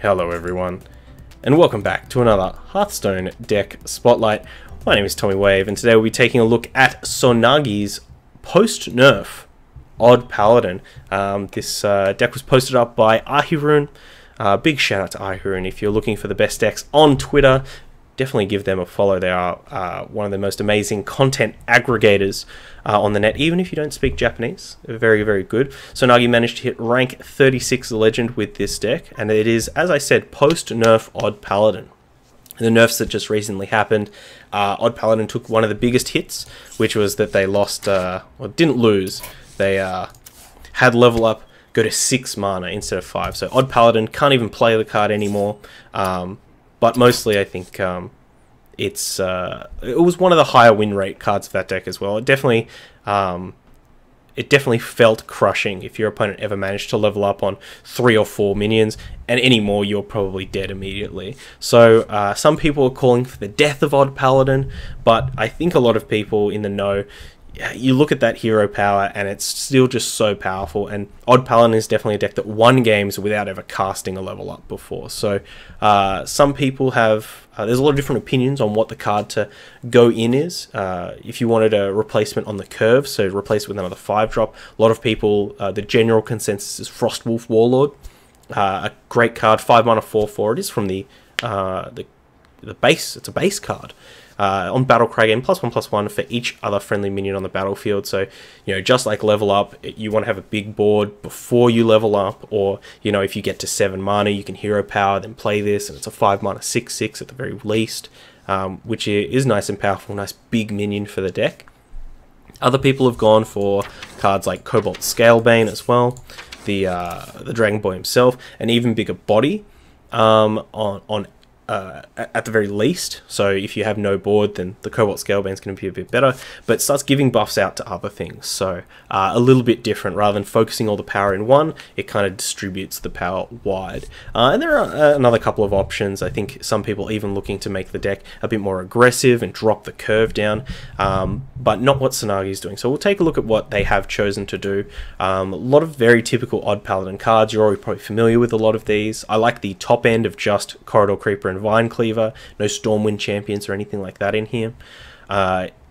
Hello everyone, and welcome back to another Hearthstone deck spotlight. My name is Tommy Wave, and today we'll be taking a look at Sonagi's Post-Nerf Odd Paladin. This deck was posted up by Ahirun. Big shout out to Ahirun. If you're looking for the best decks on Twitter, definitely give them a follow. They are one of the most amazing content aggregators on the net, even if you don't speak Japanese. They're very, very good. Sonagi managed to hit rank 36 Legend with this deck, and it is, as I said, post-nerf Odd Paladin. The nerfs that just recently happened, Odd Paladin took one of the biggest hits, which was that they lost, well, didn't lose. They had level up go to 6 mana instead of 5. So Odd Paladin can't even play the card anymore. But mostly, I think it was one of the higher win rate cards of that deck as well. It definitely felt crushing if your opponent ever managed to level up on 3 or 4 minions, and any more, you're probably dead immediately. So some people are calling for the death of Odd Paladin, but I think a lot of people in the know, you look at that hero power and it's still just so powerful, and Odd Paladin is definitely a deck that won games without ever casting a level up before. So some people have, there's a lot of different opinions on what the card to go in is. If you wanted a replacement on the curve, so replace it with another 5-drop, a lot of people, the general consensus is Frostwolf Warlord. A great card, 5 mana 4/4. It is from the base, it's a base card. On Battlecry game, +1/+1 for each other friendly minion on the battlefield. So, you know, just like level up, you want to have a big board before you level up, or, you know, if you get to 7 mana, you can hero power, then play this, and it's a 5 mana 6/6 at the very least, which is nice and powerful, nice big minion for the deck. Other people have gone for cards like Cobalt Scalebane as well, the Dragon Boy himself, an even bigger body at the very least. So if you have no board, then the Cobalt Scalebane is going to be a bit better, but it starts giving buffs out to other things. So a little bit different. Rather than focusing all the power in one, it kind of distributes the power wide. And there are another couple of options. I think some people even looking to make the deck a bit more aggressive and drop the curve down, but not what Sonagi is doing. So we'll take a look at what they have chosen to do. A lot of very typical Odd Paladin cards. You're already probably familiar with a lot of these. I like the top end of just Corridor Creeper and Vine Cleaver, no Stormwind Champions or anything like that in here.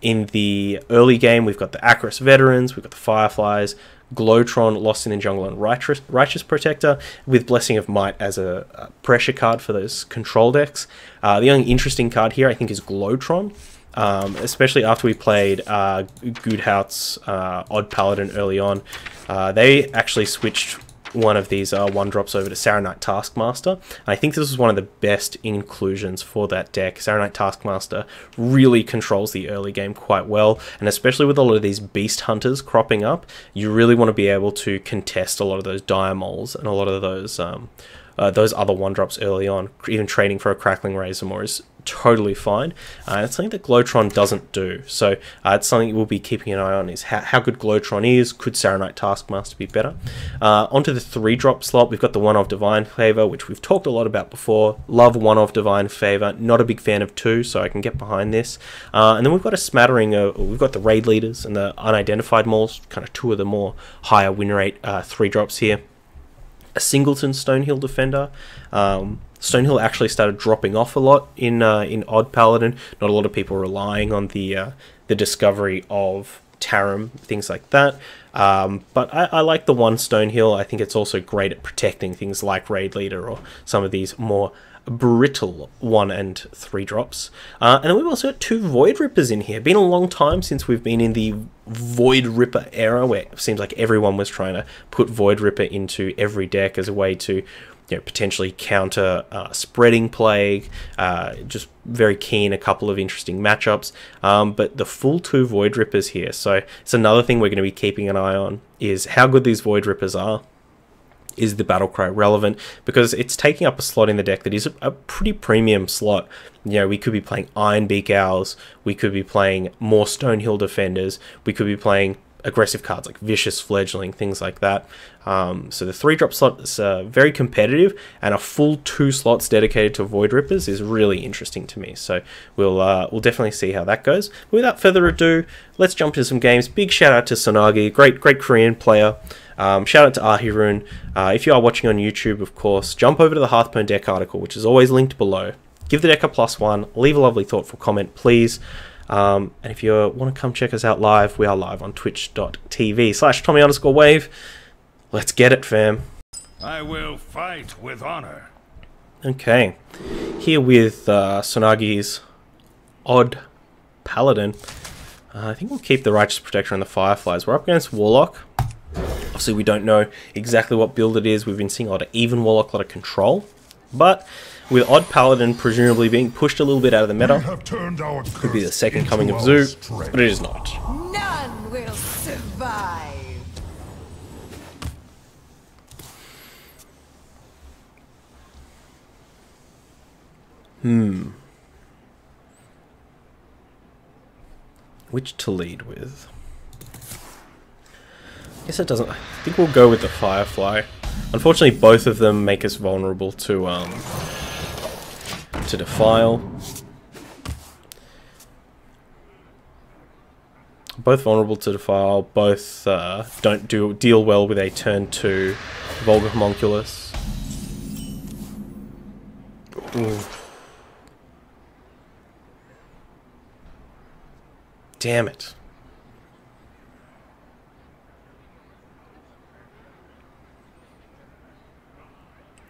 In the early game, we've got the Acris Veterans, we've got the Fireflies, Glowtron, Lost in the Jungle, and Righteous Protector, with Blessing of Might as a pressure card for those control decks. The only interesting card here, I think, is Glowtron, especially after we played Goodhout's Odd Paladin early on. They actually switched one of these 1-drops over to Saronite Taskmaster. I think this is one of the best inclusions for that deck. Saronite Taskmaster really controls the early game quite well, and especially with a lot of these Beast Hunters cropping up, you really want to be able to contest a lot of those Diamoles and a lot of those other 1-drops early on. Even trading for a Crackling Razormaw is totally fine. It's something that Glowtron doesn't do, so it's something we'll be keeping an eye on, is how good Glowtron is. Could Saronite Taskmaster be better? Onto the 3-drop slot, we've got the 1 of Divine Favor, which we've talked a lot about before. Love 1 of Divine Favor, not a big fan of 2, so I can get behind this. And then we've got a smattering of, we've got the Raid Leaders and the Unidentified Mauls, kind of 2 of the more higher win rate 3-drops here. A Singleton Stonehill Defender. Stonehill actually started dropping off a lot in Odd Paladin. Not a lot of people relying on the discovery of Tarim, things like that. But I like the 1 Stonehill. I think it's also great at protecting things like Raid Leader or some of these more brittle 1 and 3 drops. And then we've also got 2 Void Rippers in here. Been a long time since we've been in the Void Ripper era, where it seems like everyone was trying to put Void Ripper into every deck as a way to, you know, potentially counter Spreading Plague. Just very keen, a couple of interesting matchups. But the full 2 Void Rippers here, so it's another thing we're going to be keeping an eye on, is how good these Void Rippers are. Is the Battlecry relevant? Because it's taking up a slot in the deck that is a pretty premium slot. You know, we could be playing Ironbeak Owls, we could be playing more Stonehill Defenders, we could be playing aggressive cards like Vicious Fledgling, things like that. So the 3-drop slot is very competitive, and a full 2 slots dedicated to Void Rippers is really interesting to me. So we'll definitely see how that goes. But without further ado, let's jump into some games. Big shout out to Sonagi, great Korean player. Shout out to Ahirun. If you are watching on YouTube, of course, jump over to the Hearthstone deck article, which is always linked below. Give the deck a +1. Leave a lovely, thoughtful comment, please. And if you want to come check us out live, we are live on twitch.tv/Tommy_Wave. Let's get it, fam. I will fight with honor. Okay. Here with Sonagi's Odd Paladin. I think we'll keep the Righteous Protector and the Fireflies. We're up against Warlock. Obviously, we don't know exactly what build it is. We've been seeing a lot of even Warlock, a lot of control. But with Odd Paladin presumably being pushed a little bit out of the meta, could be the second coming of Zoo, but it is not. None will survive. Which to lead with? I guess it doesn't. I think we'll go with the Firefly. Unfortunately, both of them make us vulnerable to Defile. Both vulnerable to Defile. Both don't deal well with a turn 2 Vulgar Homunculus. Ooh. Damn it.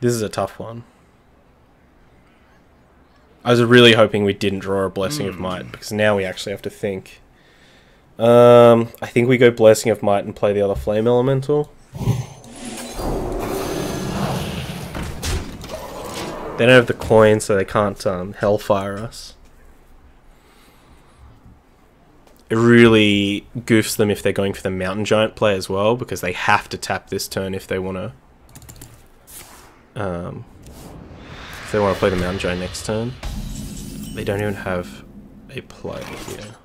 This is a tough one. I was really hoping we didn't draw a Blessing of Might, because now we actually have to think. I think we go Blessing of Might and play the other Flame Elemental. They don't have the coin, so they can't Hellfire us. It really goofs them if they're going for the Mountain Giant play as well, because they have to tap this turn if they want to play the Mountain Giant next turn. They don't even have a play here.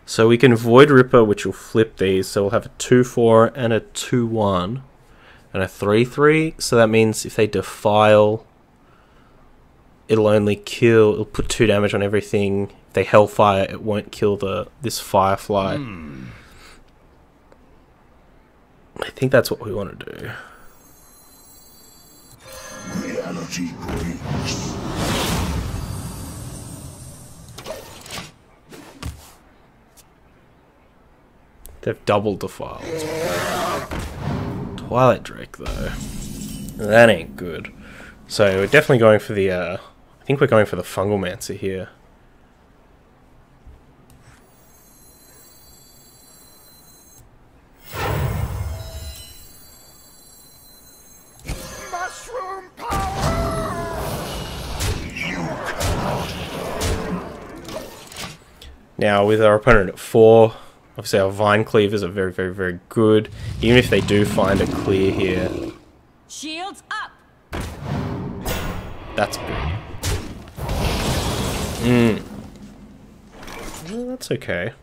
So we can Void Ripper, which will flip these. So we'll have a 2/4 and a 2/1 and a 3/3. So that means if they Defile, it'll only kill. It'll put 2 damage on everything. If they Hellfire, it won't kill this Firefly. I think that's what we want to do. Reality breaks. They've double Defiled. Twilight Drake, though. That ain't good. So we're definitely going for the, I think we're going for the Fungalmancer here. Mushroom power! Now, with our opponent at 4, obviously our Vine Cleavers are very, very, very good. Even if they do find a clear here. Shields up. That's good. Well, that's okay.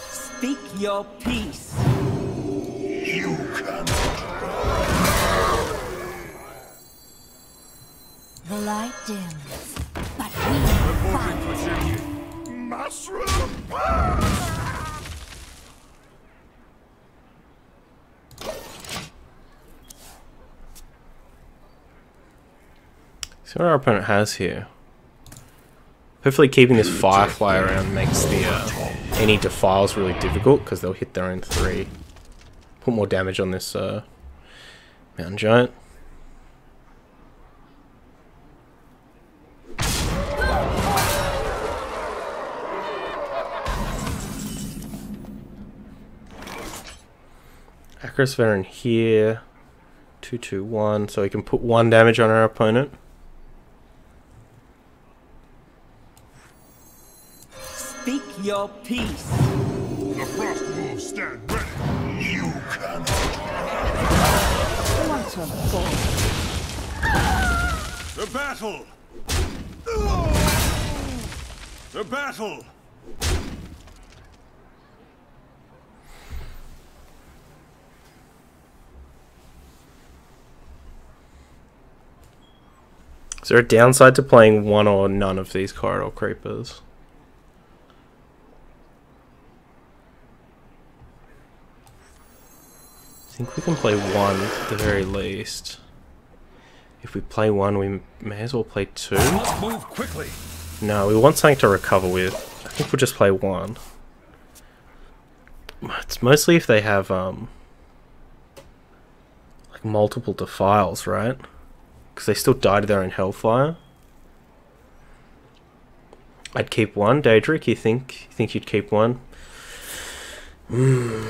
Speak your peace. You cannot. The light dims, but we fight. Mushroom power! See what our opponent has here. Hopefully keeping this Firefly around makes the any Defiles really difficult, because they'll hit their own 3. Put more damage on this Mountain Giant. Acros Veteran here. 2/2/1, so we can put 1 damage on our opponent. Speak your piece. The frost wolves stand ready. You cannot. What a ball. The battle! The battle! Is there a downside to playing one or none of these corridor creepers? I think we can play one at the very least. If we play one, we may as well play 2. Let's move quickly. No, we want something to recover with. I think we'll just play 1. It's mostly if they have like multiple defiles, right? Because they still die to their own hellfire. I'd keep 1. Daedric, you think you'd keep 1? My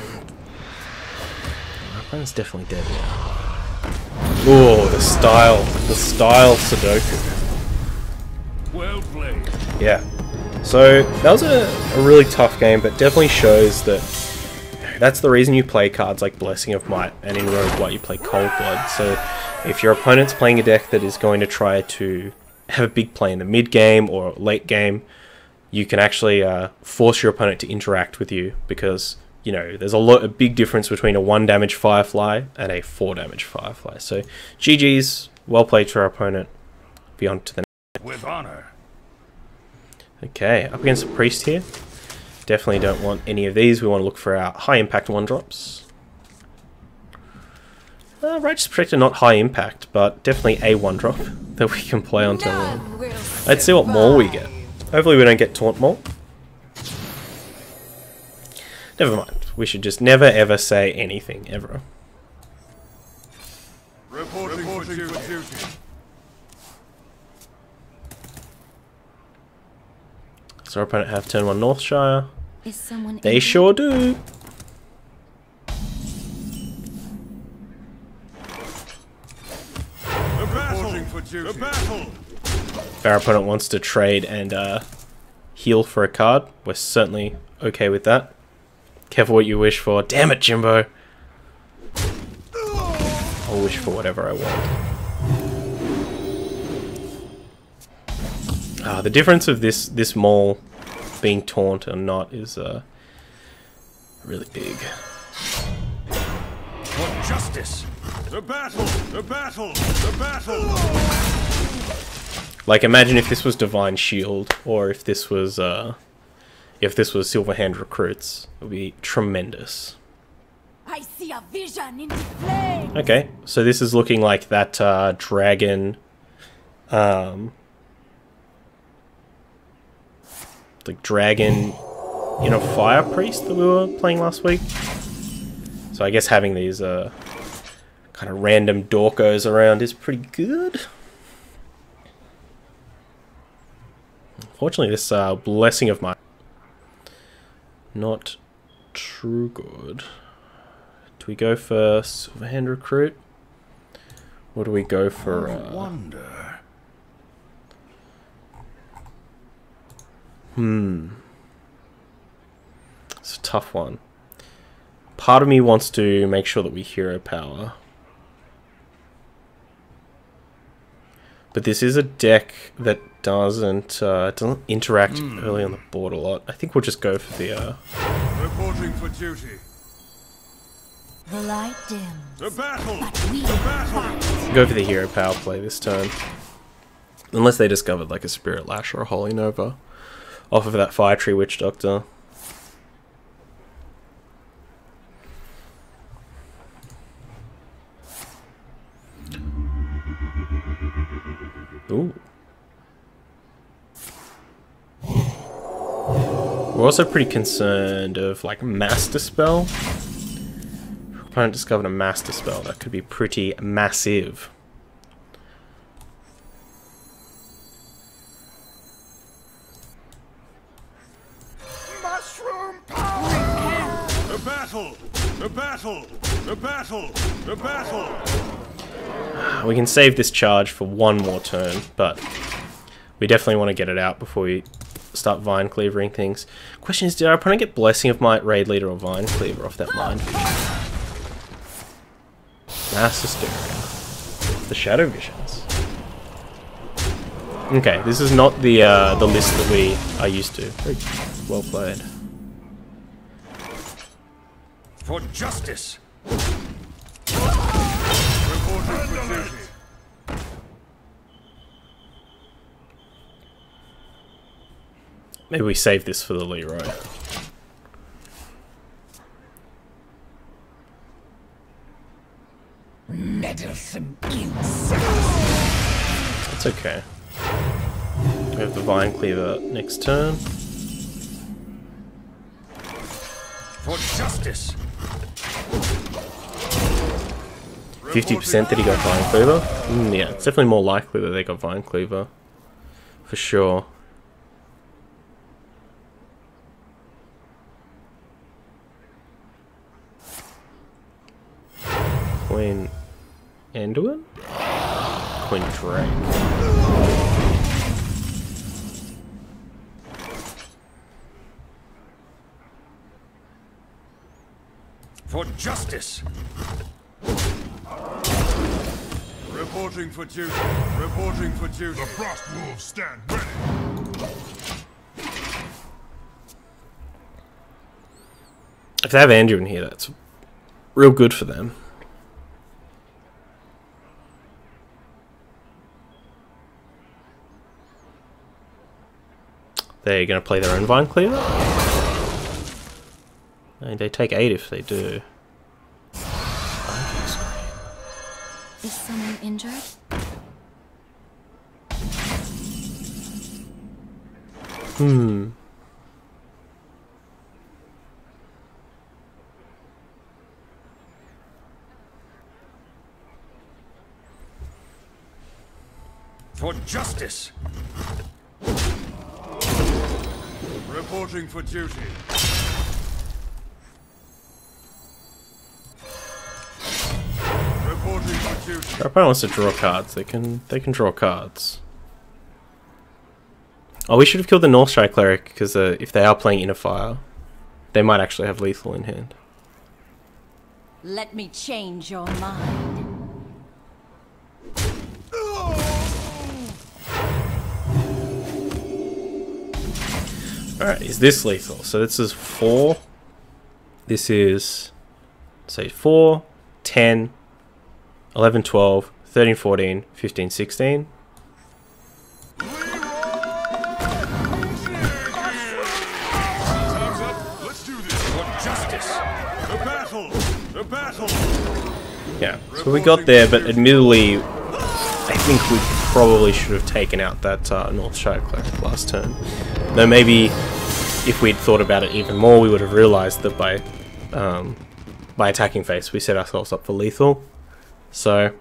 opponent's definitely dead now. Oh, the style Sudoku. Well played. Yeah. So that was a really tough game, but definitely shows that that's the reason you play cards like Blessing of Might, and in Rogue White you play Cold Blood. So if your opponent's playing a deck that is going to try to have a big play in the mid game or late game, you can actually force your opponent to interact with you, because you know there's a big difference between a 1 damage Firefly and a 4 damage Firefly. So GG's, well played to our opponent. Beyond to the With honor. Okay, up against a priest here. Definitely don't want any of these. We want to look for our high impact 1-drops. Righteous Protector, not high impact, but definitely a 1-drop that we can play on turn 1. Let's see what maul we get. Hopefully we don't get Taunt Maul. Never mind. We should just never ever say anything, ever. Reporting for duty. So our opponent have turn 1 Northshire. Is someone They sure do. The battle for duty. The battle. If our opponent wants to trade and heal for a card, we're certainly okay with that. Careful what you wish for. Damn it, Jimbo. I'll wish for whatever I want. The difference of this maul being taunt or not is really big. For justice. The battle. The battle. The battle. Like, imagine if this was Divine Shield, or if this was Silverhand Recruits. It would be tremendous. I see a vision in the flame. Okay, so this is looking like that dragon, like dragon in a fire priest that we were playing last week. So I guess having these kind of random dorkos around is pretty good. Unfortunately, this Blessing of Might, not true good. Do we go for Silverhand Recruit? Or do we go for wonder. It's a tough one. Part of me wants to make sure that we hero power. But this is a deck that doesn't interact early on the board a lot. I think we'll just go for the Reporting for duty. The light dims. The battle. But we fight. go for the hero power play this turn. Unless they discovered like a Spirit Lash or a Holy Nova off of that Fire Tree Witch Doctor. Ooh. We're also pretty concerned of like Master Spell. If our opponent discovered a Master Spell, that could be pretty massive. Mushroom power. The battle. The battle! The battle! The battle! We can save this charge for one more turn, but we definitely want to get it out before we start Vine Cleavering things. Question is, did our opponent get Blessing of Might, Raid Leader, or Vine Cleaver off that mind? Mass Hysteria. The Shadow Visions. Okay, this is not the list that we are used to. Very well played. For justice! Reporting for duty. Maybe we save this for the Leroy. Meddlesome insects. That's okay. We have the Vine Cleaver next turn. For justice! 50% that he got Vine Cleaver? Yeah, it's definitely more likely that they got Vine Cleaver. For sure. Queen Anduin? Queen Drake. For justice! Reporting for duty. Reporting for duty. The Frost Wolves stand ready. If they have Andrew in here, that's real good for them. They're going to play their own Vine Cleaver? And they take 8 if they do. Is someone injured? For justice! Reporting for duty. Reporting for duty. Our opponent wants to draw cards. They can draw cards. Oh, we should have killed the Northshire Cleric, because if they are playing Inner Fire, they might actually have lethal in hand. Let me change your mind. Alright, is this lethal? So this is 4. This is, say, 4, 10, 11, 12, 13, 14, 15, 16. Yeah, so we got there, but admittedly, I think we probably should have taken out that Northshire Cleric last turn. Though maybe if we'd thought about it even more, we would have realised that by attacking face, we set ourselves up for lethal. So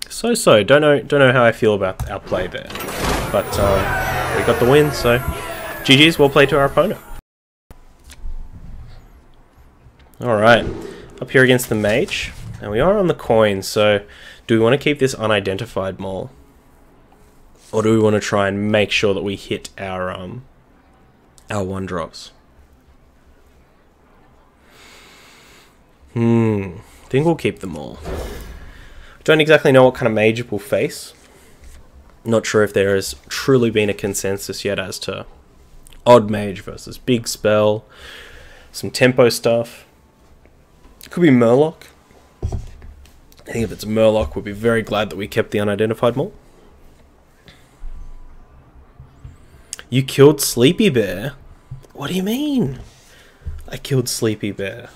don't know how I feel about our play there, but we got the win. So GG's, well played to our opponent. All right, up here against the Mage. And we are on the coin, so do we want to keep this unidentified mole? Or do we want to try and make sure that we hit our 1-drops? I think we'll keep them all. Don't exactly know what kind of mage it will face. Not sure if there has truly been a consensus yet as to odd mage versus big spell. Some tempo stuff. It could be Murloc. I think if it's Murloc, we'll be very glad that we kept the unidentified mole. You killed Sleepy Bear? What do you mean? I killed Sleepy Bear.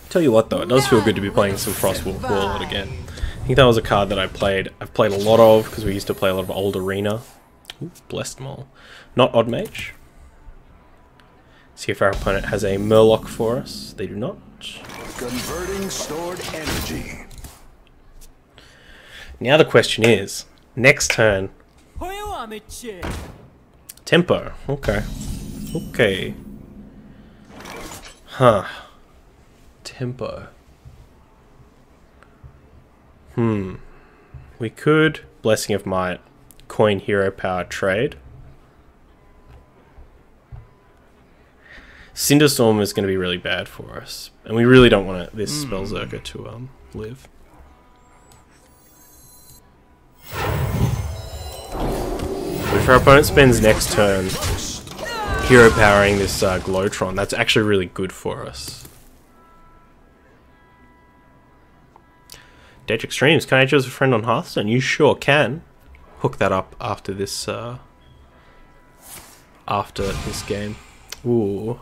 Tell you what though, it does feel good to be playing some Frostwolf Warlord again. I think that was a card that I've played a lot of, because we used to play a lot of old Arena. Ooh, Blessed Mole. Not Odd Mage. See if our opponent has a Murloc for us. They do not. Converting stored energy. Now the question is, next turn, tempo. Okay. Okay. Huh. Tempo. We could Blessing of Might, coin hero power trade. Cinderstorm is going to be really bad for us, and we really don't want this Spellzerker to live. But if our opponent spends next turn hero powering this Glowtron, that's actually really good for us. Dej Extremes, can I add you as a friend on Hearthstone? You sure can. Hook that up after this game. Ooh.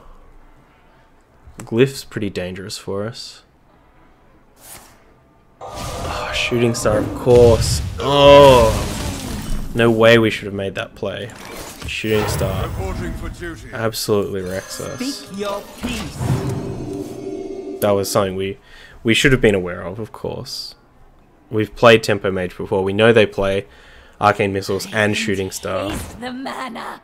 Glyph's pretty dangerous for us. Oh, Shooting Star, of course. Oh, no way we should have made that play. Shooting Star absolutely wrecks us. Speak your peace. That was something we should have been aware of course. We've played Tempo Mage before. We know they play Arcane Missiles and Shooting Star. Taste the mana.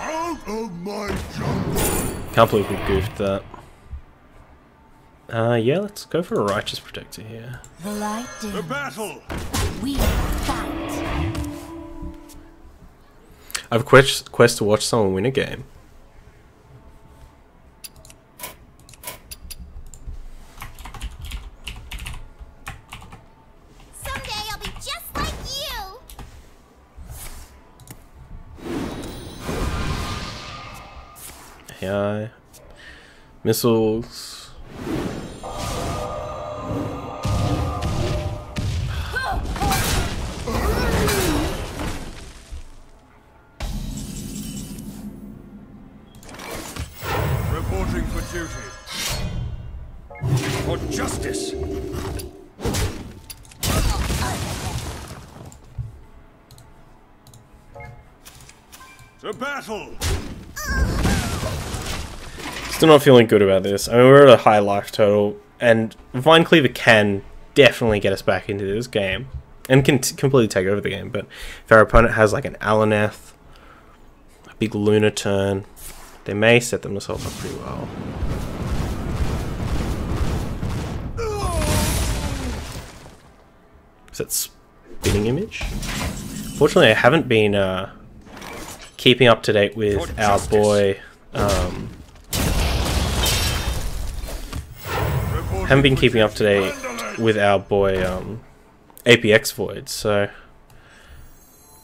Out of my jungle! Can't believe we goofed that. Yeah, let's go for a Righteous Protector here. The light dims. The battle! We fight. I have a quest to watch someone win a game. Someday I'll be just like you. AI. Missiles. Reporting for duty. For justice! To battle! Still not feeling good about this. I mean, we're at a high life total, and Vine Cleaver can definitely get us back into this game, and can completely take over the game, but if our opponent has like an Alaneth, a big Lunar turn, they may set themselves up pretty well. Is that Spinning Image? Fortunately, I haven't been keeping up to date with our boy... haven't been keeping up to date with our boy APX Void, so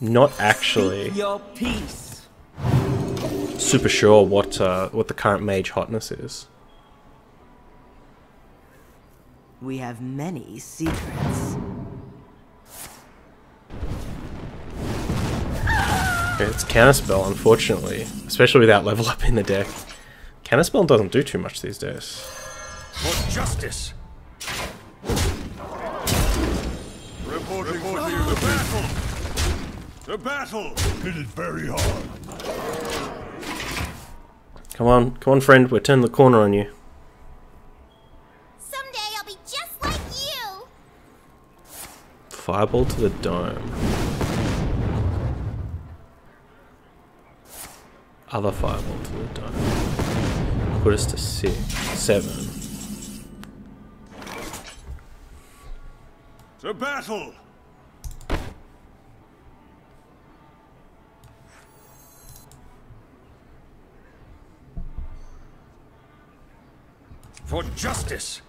not actually Your peace. super sure what the current Mage hotness is. We have many secrets. It's Counterspell, unfortunately, especially without level up in the deck. Counterspell doesn't do too much these days. For justice! Reporting for you. The battle! The battle! Hit it very hard. Come on, friend, we're turning the corner on you. Someday I'll be just like you. Fireball to the dome. Other fireball to the dome. Put us to 6, 7. To battle! For justice!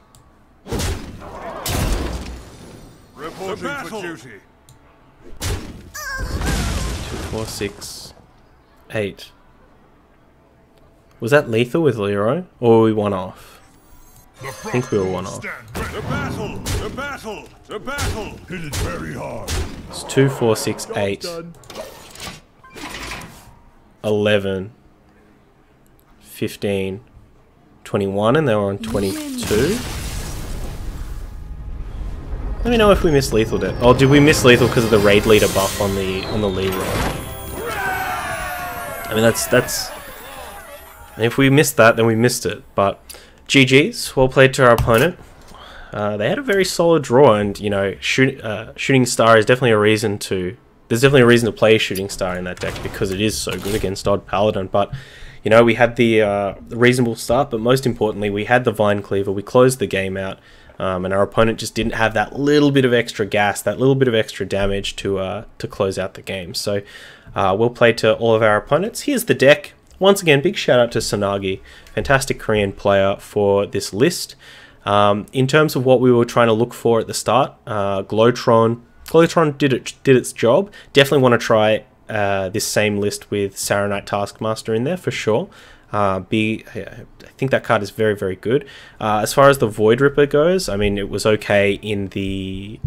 Reporting for duty. 2, 4, 6, 8. Was that lethal with Leroy? Or were we one off? I think we were one off. The battle! The battle! The battle! Hit it very hard. It's 2, 4, 6, 8. 11. 15. 21, and they were on 22. Let me know if we missed lethal deck. Oh, did we miss lethal because of the raid leader buff on the lead roll? I mean, that's. If we missed that, then we missed it. But GG's, well played to our opponent. They had a very solid draw, and you know, Shooting Star is definitely a reason to. There's definitely a reason to play Shooting Star in that deck because it is so good against odd Paladin. But you know, we had the reasonable start, but most importantly, we had the Vine Cleaver. We closed the game out, and our opponent just didn't have that little bit of extra gas, that little bit of extra damage to close out the game. So, well played to all of our opponents. Here's the deck. Once again, big shout out to Sonagi, fantastic Korean player for this list. In terms of what we were trying to look for at the start, Glowtron did its job. Definitely want to try this same list with Saronite Taskmaster in there for sure. I think that card is very, very good. As far as the Void Ripper goes, I mean, it was okay in the...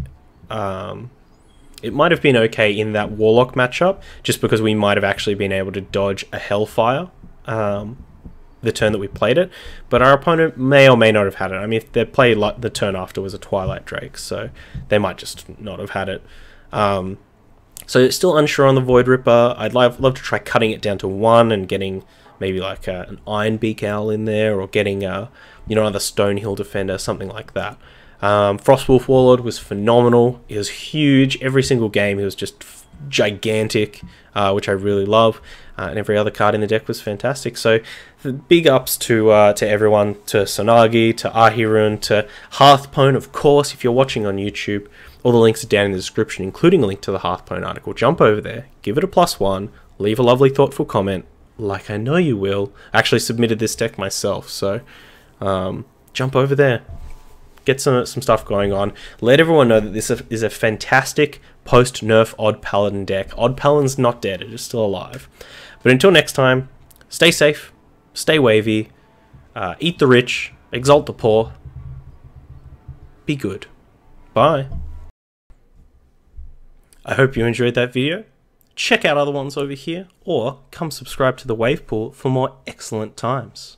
it might have been okay in that Warlock matchup, just because we might have actually been able to dodge a Hellfire the turn that we played it, but our opponent may or may not have had it. I mean, if their play the turn after was a Twilight Drake, so they might just not have had it. So still unsure on the Void Ripper. I'd love to try cutting it down to 1 and getting maybe like an Iron Beak Owl in there, or getting you know, another Stonehill Defender, something like that. Frostwolf Warlord was phenomenal. He was huge every single game. He was just gigantic, which I really love. And every other card in the deck was fantastic. So the big ups to everyone, to Sonagi, to Ahirun, to Hearthstone, of course. If you're watching on YouTube, all the links are down in the description, including a link to the Hearthstone article. Jump over there, give it a +1, leave a lovely thoughtful comment, like I know you will. I actually submitted this deck myself, so jump over there. Get some stuff going on. Let everyone know that this is a fantastic post-nerf Odd Paladin deck. Odd Paladin's not dead, it is still alive. But until next time, stay safe, stay wavy, eat the rich, exalt the poor, be good. Bye. I hope you enjoyed that video. Check out other ones over here, or come subscribe to the Wave Pool for more excellent times.